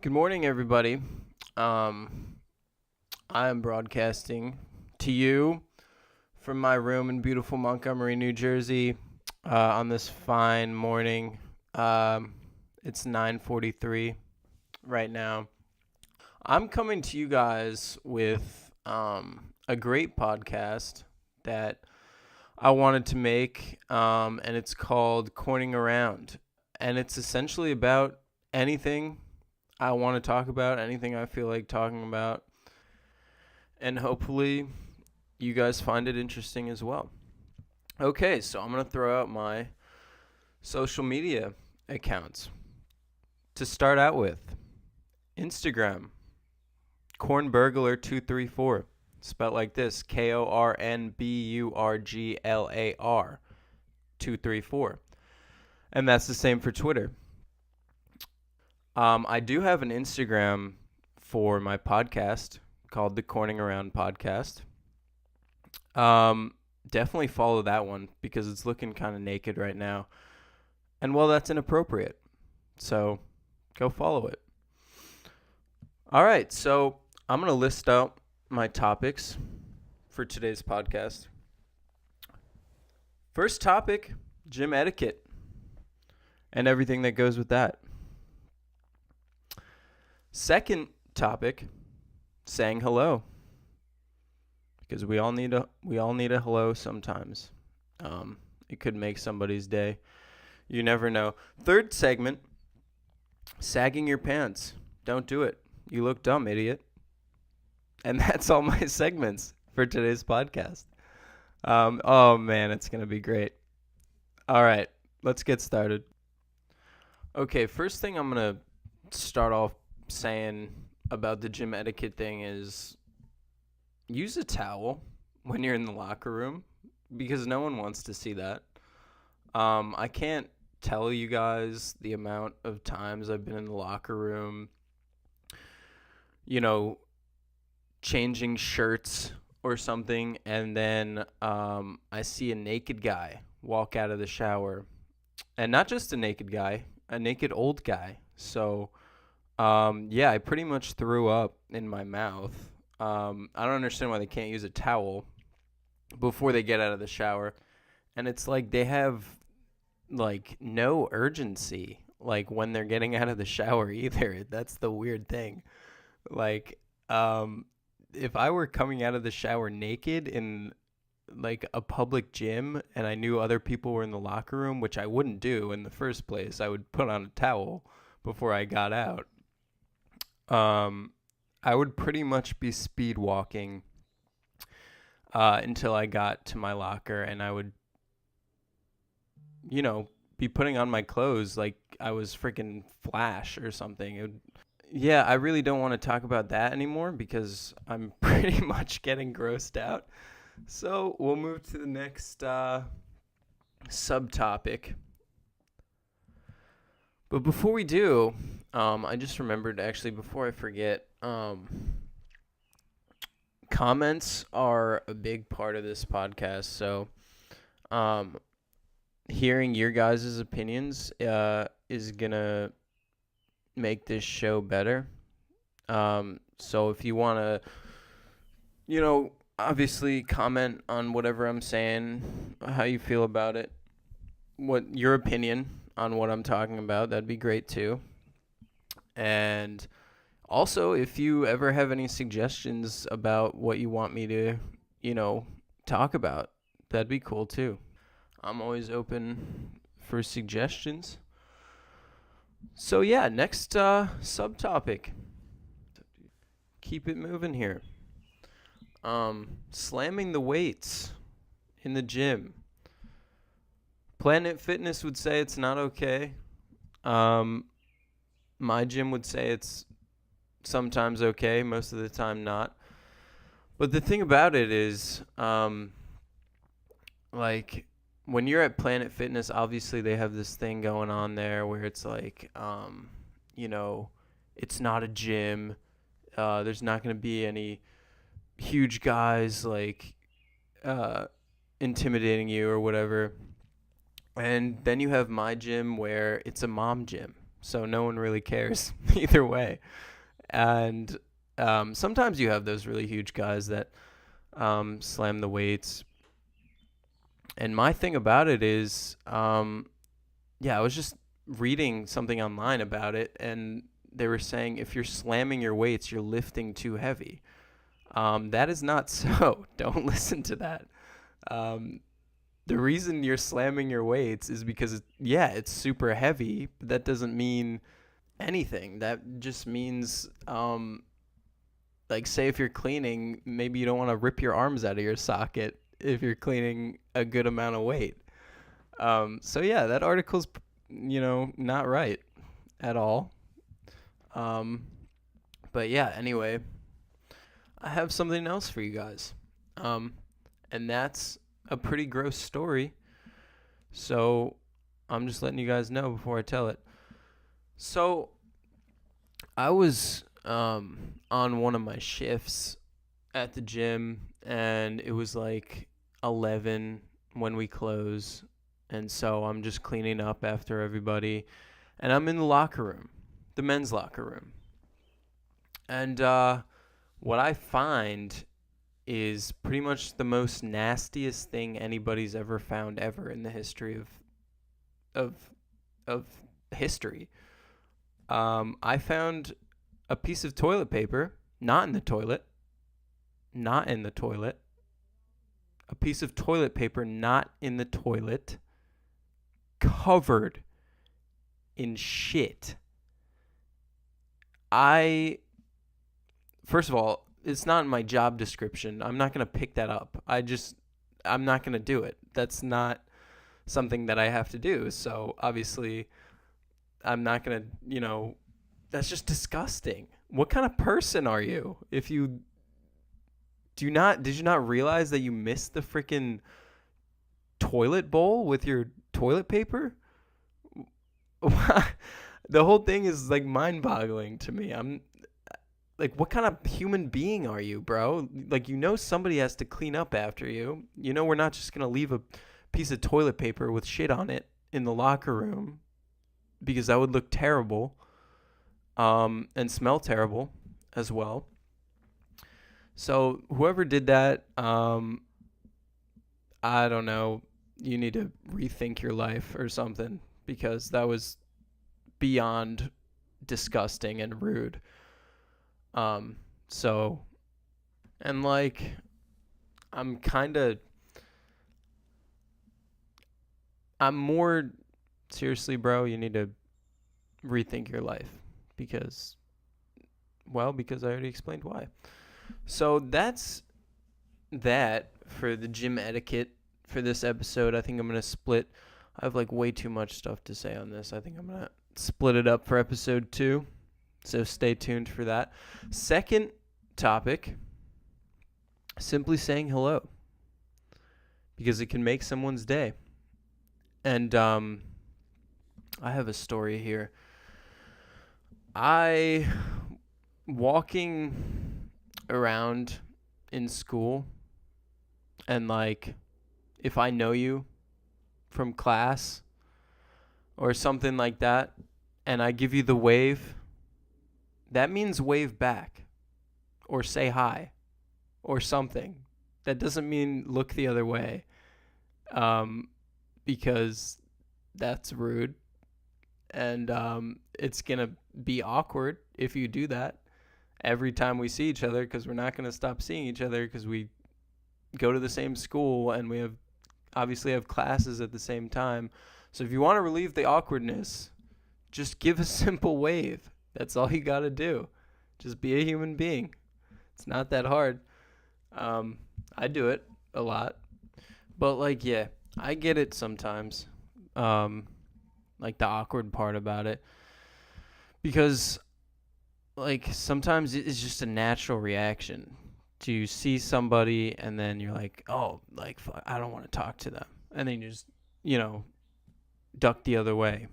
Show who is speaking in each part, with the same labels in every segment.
Speaker 1: Good morning, everybody. I am broadcasting to you from my room in beautiful Montgomery, New Jersey, on this fine morning. It's 9:43 right now. I'm coming to you guys with a great podcast that I wanted to make, and it's called Korning Around, and it's essentially about anything I want to talk about, anything I feel like talking about, and hopefully you guys find it interesting as well. Okay, so I'm going to throw out my social media accounts. To start out with, Instagram, Kornburglar234, spelled like this, KORNBURGLAR 234. And that's the same for Twitter. I do have an Instagram for my podcast called the Korning Around podcast. Definitely follow that one because it's looking kind of naked right now. And well, that's inappropriate. So go follow it. All right, so I'm going to list out my topics for today's podcast. First topic, gym etiquette and everything that goes with that. Second topic, saying hello. Because we all need a hello sometimes. It could make somebody's day. You never know. Third segment, sagging your pants. Don't do it. You look dumb, idiot. And that's all my segments for today's podcast. Oh man, it's gonna be great. All right, let's get started. Okay, first thing I'm gonna start off saying about the gym etiquette thing is use a towel when you're in the locker room because no one wants to see that. I can't tell you guys the amount of times I've been in the locker room, changing shirts or something, and then I see a naked guy walk out of the shower. And not just a naked guy, a naked old guy. So, I pretty much threw up in my mouth. I don't understand why they can't use a towel before they get out of the shower. And it's like they have no urgency when they're getting out of the shower either. That's the weird thing. If I were coming out of the shower naked in a public gym and I knew other people were in the locker room, which I wouldn't do in the first place, I would put on a towel before I got out. I would pretty much be speed walking until I got to my locker, and I would, be putting on my clothes like I was freaking Flash or something. I really don't want to talk about that anymore because I'm pretty much getting grossed out. So we'll move to the next subtopic. But before we do, I just remembered, actually, before I forget, comments are a big part of this podcast. So hearing your guys' opinions is going to make this show better. So if you want to, obviously comment on whatever I'm saying, how you feel about it, what your opinion on what I'm talking about, that'd be great too. And also, if you ever have any suggestions about what you want me to, talk about, that'd be cool too. I'm always open for suggestions. So yeah, next subtopic. Keep it moving here. Slamming the weights in the gym. Planet Fitness would say it's not okay. My gym would say it's sometimes okay, most of the time not. But the thing about it is, when you're at Planet Fitness, obviously they have this thing going on there where it's it's not a gym. There's not going to be any huge guys intimidating you or whatever. And then you have my gym where it's a mom gym. so no one really cares either way. And sometimes you have those really huge guys that slam the weights. And my thing about it is, I was just reading something online about it, and they were saying if you're slamming your weights, you're lifting too heavy. That is not so. Don't listen to that. The reason you're slamming your weights is because, it's super heavy, but that doesn't mean anything. That just means, like, say if you're cleaning, maybe you don't want to rip your arms out of your socket if you're cleaning a good amount of weight. That article's, not right at all. Anyway, I have something else for you guys. And that's a pretty gross story. So I'm just letting you guys know before I tell it. So I was on one of my shifts at the gym, and it was like 11 when we close. And so I'm just cleaning up after everybody. And I'm in the locker room, the men's locker room. And what I find is pretty much the most nastiest thing anybody's ever found ever in the history of history. I found a piece of toilet paper, not in the toilet. A piece of toilet paper not in the toilet, covered in shit. First of all, it's not in my job description. I'm not going to pick that up. I'm not going to do it. That's not something that I have to do. So obviously I'm not going to, that's just disgusting. What kind of person are you? If you did you not realize that you missed the freaking toilet bowl with your toilet paper? The whole thing is like mind-boggling to me. I'm like, what kind of human being are you, bro? Like, somebody has to clean up after you. We're not just going to leave a piece of toilet paper with shit on it in the locker room because that would look terrible and smell terrible as well. So whoever did that, I don't know, you need to rethink your life or something because that was beyond disgusting and rude. I'm more seriously, bro, you need to rethink your life because I already explained why. So that's that for the gym etiquette for this episode. I think I'm going to split. I have like way too much stuff to say on this. I think I'm going to split it up for episode 2. So stay tuned for that. Second topic, simply saying hello. Because it can make someone's day. And I have a story here. Walking around in school, and like, if I know you from class or something like that, and I give you the wave, that means wave back or say hi or something. That doesn't mean look the other way, because that's rude, and it's going to be awkward if you do that every time we see each other, because we're not going to stop seeing each other because we go to the same school and we obviously have classes at the same time. So if you want to relieve the awkwardness, just give a simple wave. That's all you got to do. Just be a human being. It's not that hard. I do it a lot. But I get it sometimes. Like the awkward part about it. Because sometimes it's just a natural reaction to see somebody and then you're like, oh, fuck, I don't want to talk to them. And then you just, duck the other way.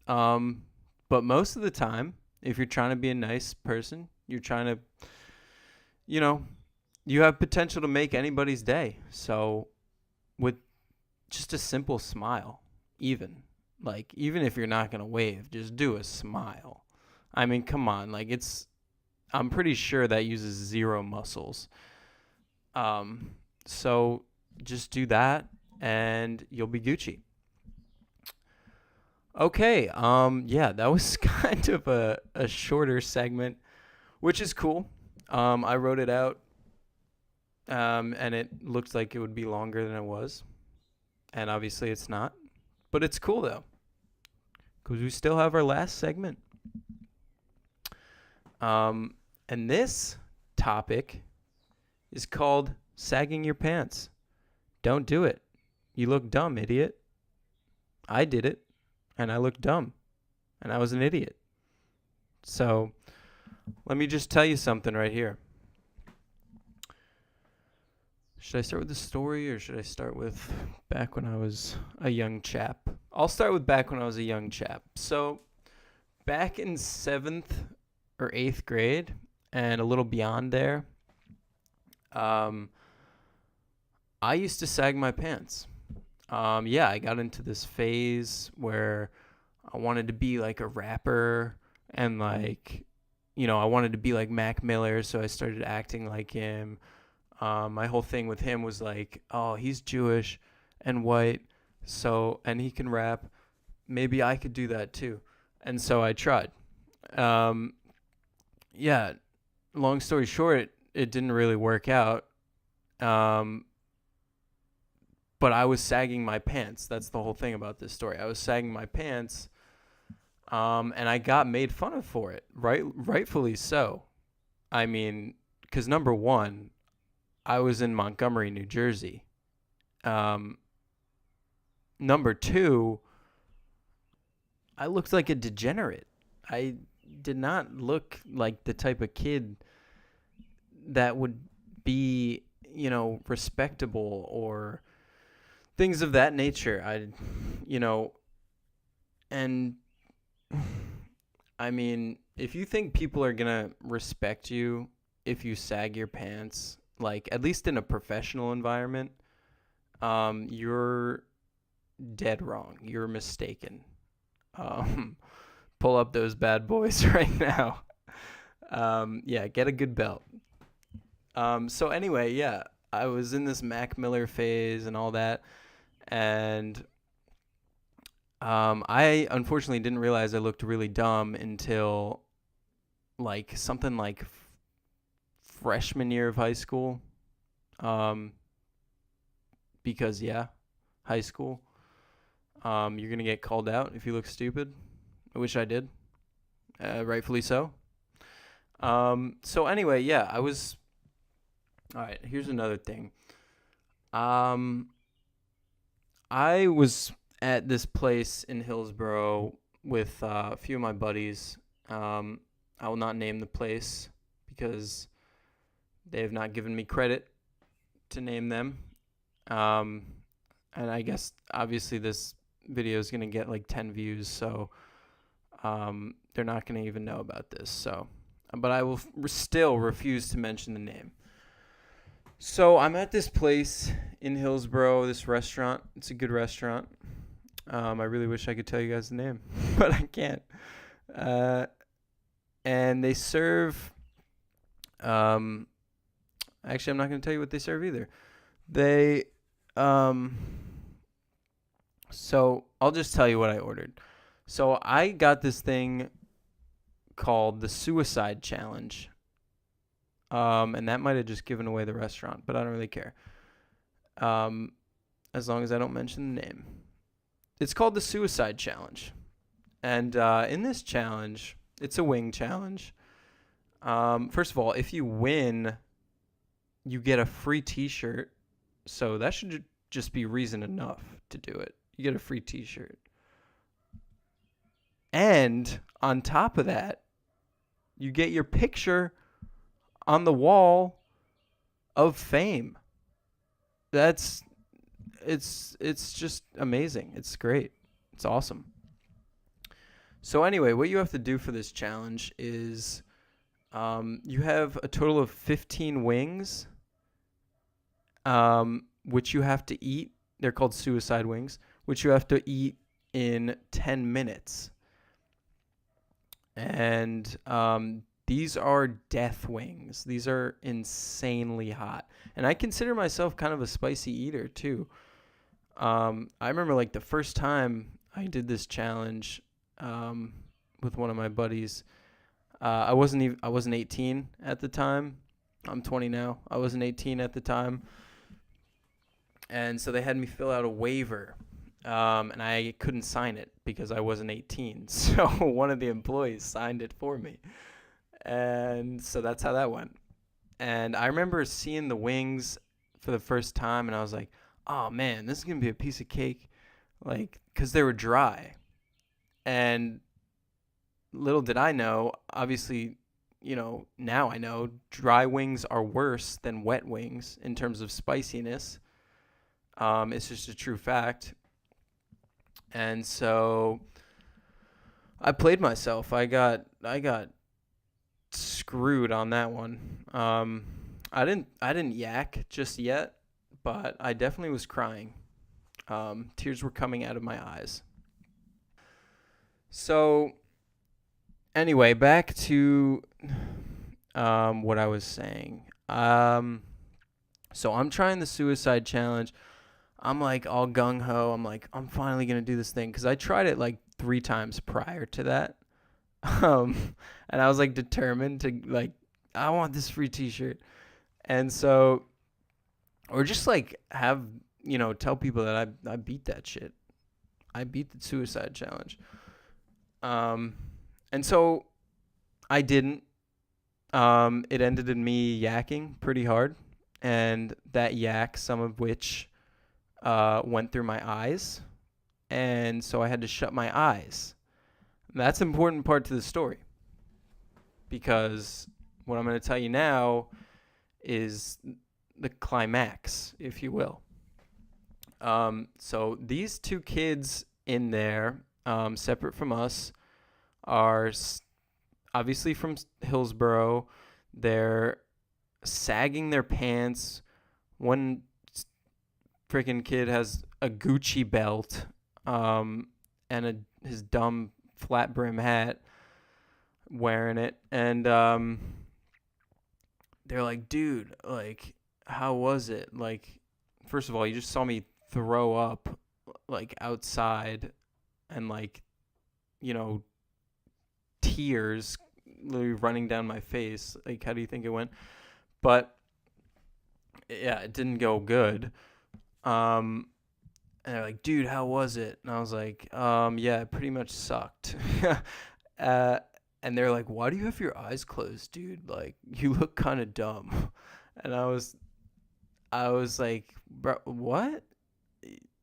Speaker 1: But most of the time, if you're trying to be a nice person, you're trying to, you have potential to make anybody's day. So with just a simple smile, even, Like, even if you're not going to wave, just do a smile. I mean, come on. Like, I'm pretty sure that uses zero muscles. So just do that and you'll be Gucci. Okay. Yeah, that was kind of a shorter segment, which is cool. I wrote it out, and it looked like it would be longer than it was. And obviously it's not. But it's cool, though, because we still have our last segment. And this topic is called sagging your pants. Don't do it. You look dumb, idiot. I did it, and I looked dumb, and I was an idiot. So let me just tell you something right here. Should I start with the story, or should I start with back when I was a young chap? I'll start with back when I was a young chap. So back in 7th or 8th grade, and a little beyond there, I used to sag my pants. Yeah, I got into this phase where I wanted to be like a rapper, and like, I wanted to be like Mac Miller, so I started acting like him. My whole thing with him was like, oh, he's Jewish and white, and he can rap. Maybe I could do that too. And so I tried. Yeah, long story short, it didn't really work out. But I was sagging my pants. That's the whole thing about this story. I was sagging my pants, and I got made fun of for it, rightfully so. I mean, because number one, I was in Montgomery, New Jersey. Number two, I looked like a degenerate. I did not look like the type of kid that would be, respectable or things of that nature. And I mean, if you think people are going to respect you if you sag your pants, like at least in a professional environment, you're dead wrong. You're mistaken. Pull up those bad boys right now. Yeah, get a good belt. So anyway, yeah, I was in this Mac Miller phase and all that. And I unfortunately didn't realize I looked really dumb until like something like freshman year of high school. Because high school. You're going to get called out if you look stupid. I wish I did. Rightfully so. So anyway, yeah, I was... All right, here's another thing. I was at this place in Hillsborough with a few of my buddies. I will not name the place because they have not given me credit to name them. And I guess obviously this video is going to get like 10 views, so they're not going to even know about this. So, but I will still refuse to mention the name. So I'm at this place in Hillsborough, this restaurant. It's a good restaurant. I really wish I could tell you guys the name, but I can't. And they serve... actually, I'm not going to tell you what they serve either. They... So I'll just tell you what I ordered. So I got this thing called the Suicide Challenge. And that might have just given away the restaurant, but I don't really care. As long as I don't mention the name. It's called the Suicide Challenge. And in this challenge, it's a wing challenge. First of all, if you win, you get a free t-shirt. So that should just be reason enough to do it. You get a free t-shirt. And on top of that, you get your picture on the wall of fame. It's just amazing. It's great. It's awesome. So anyway, what you have to do for this challenge is you have a total of 15 wings, which you have to eat. They're called suicide wings, which you have to eat in 10 minutes. And these are death wings. These are insanely hot. And I consider myself kind of a spicy eater too. I remember like the first time I did this challenge with one of my buddies. I wasn't 18 at the time. I'm 20 now. I wasn't 18 at the time, and so they had me fill out a waiver, and I couldn't sign it because I wasn't 18. So one of the employees signed it for me, and so that's how that went. And I remember seeing the wings for the first time, and I was like, "Oh man, this is gonna be a piece of cake," like because they were dry. And little did I know, obviously, now I know dry wings are worse than wet wings in terms of spiciness. It's just a true fact. And so I played myself. I got screwed on that one. I didn't yak just yet, but I definitely was crying. Tears were coming out of my eyes. So anyway, back to what I was saying. So I'm trying the suicide challenge. I'm like all gung ho. I'm like, I'm finally gonna do this thing because I tried it like 3 times prior to that, and I was like determined to like, I want this free T-shirt, and so or just like have tell people that I beat that shit. I beat the suicide challenge. Um, and so I didn't. It ended in me yakking pretty hard, and that yak, some of which went through my eyes, and so I had to shut my eyes. That's an important part to the story because what I'm going to tell you now is the climax, if you will. So these two kids in there, separate from us, are obviously from Hillsboro. They're sagging their pants. One freaking kid has a Gucci belt and his dumb flat brim hat, wearing it. And they're like, dude, like, how was it? Like, first of all, you just saw me throw up, like, outside, and, like, tears literally running down my face. Like, how do you think it went? But yeah, it didn't go good. And they're like, dude, how was it? And I was like, yeah, it pretty much sucked. uh, and they're like, why do you have your eyes closed, dude? Like, you look kind of dumb. And I was like, bro, what?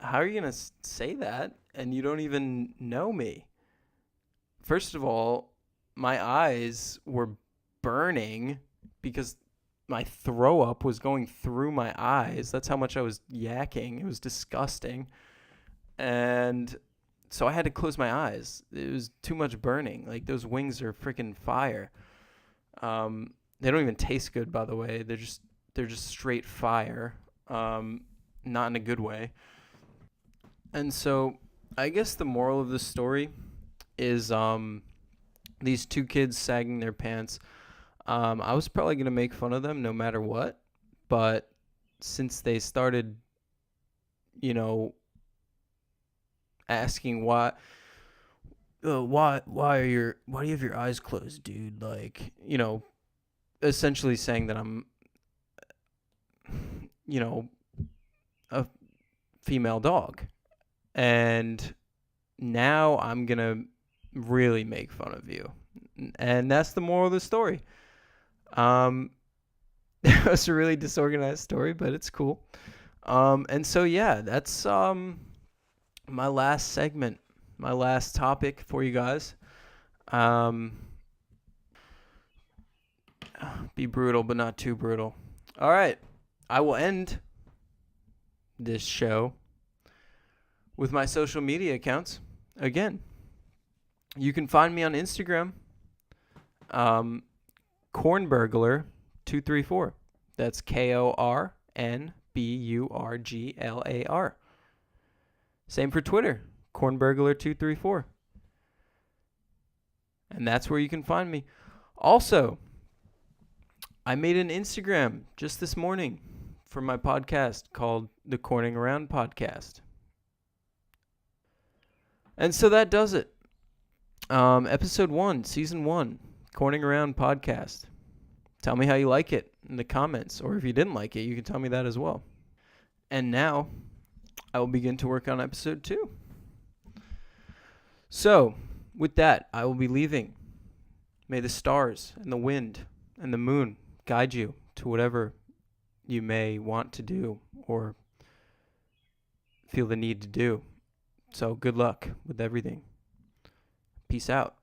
Speaker 1: How are you gonna say that? And you don't even know me. First of all, my eyes were burning because my throw up was going through my eyes. That's how much I was yakking. It was disgusting. And so I had to close my eyes. It was too much burning. Like, those wings are freaking fire. They don't even taste good, by the way. They're just straight fire. Not in a good way. And so I guess the moral of the story is these two kids sagging their pants. I was probably going to make fun of them no matter what, but since they started, asking why do you have your eyes closed, dude? Like, essentially saying that I'm, a female dog. And now I'm going to really make fun of you. And that's the moral of the story. It was a really disorganized story, but it's cool. And so, yeah, that's my last segment, my last topic for you guys. Be brutal, but not too brutal. All right. I will end this show with my social media accounts. Again, you can find me on Instagram, Kornburglar234. That's KORNBURGLAR. Same for Twitter, Cornburglar234. And that's where you can find me. Also, I made an Instagram just this morning for my podcast called the Korning Around podcast. And so that does it. Episode 1, Season 1, Korning Around podcast. Tell me how you like it in the comments, or if you didn't like it, you can tell me that as well. And now, I will begin to work on Episode 2. So, with that, I will be leaving. May the stars and the wind and the moon guide you to whatever you may want to do or feel the need to do. So good luck with everything. Peace out.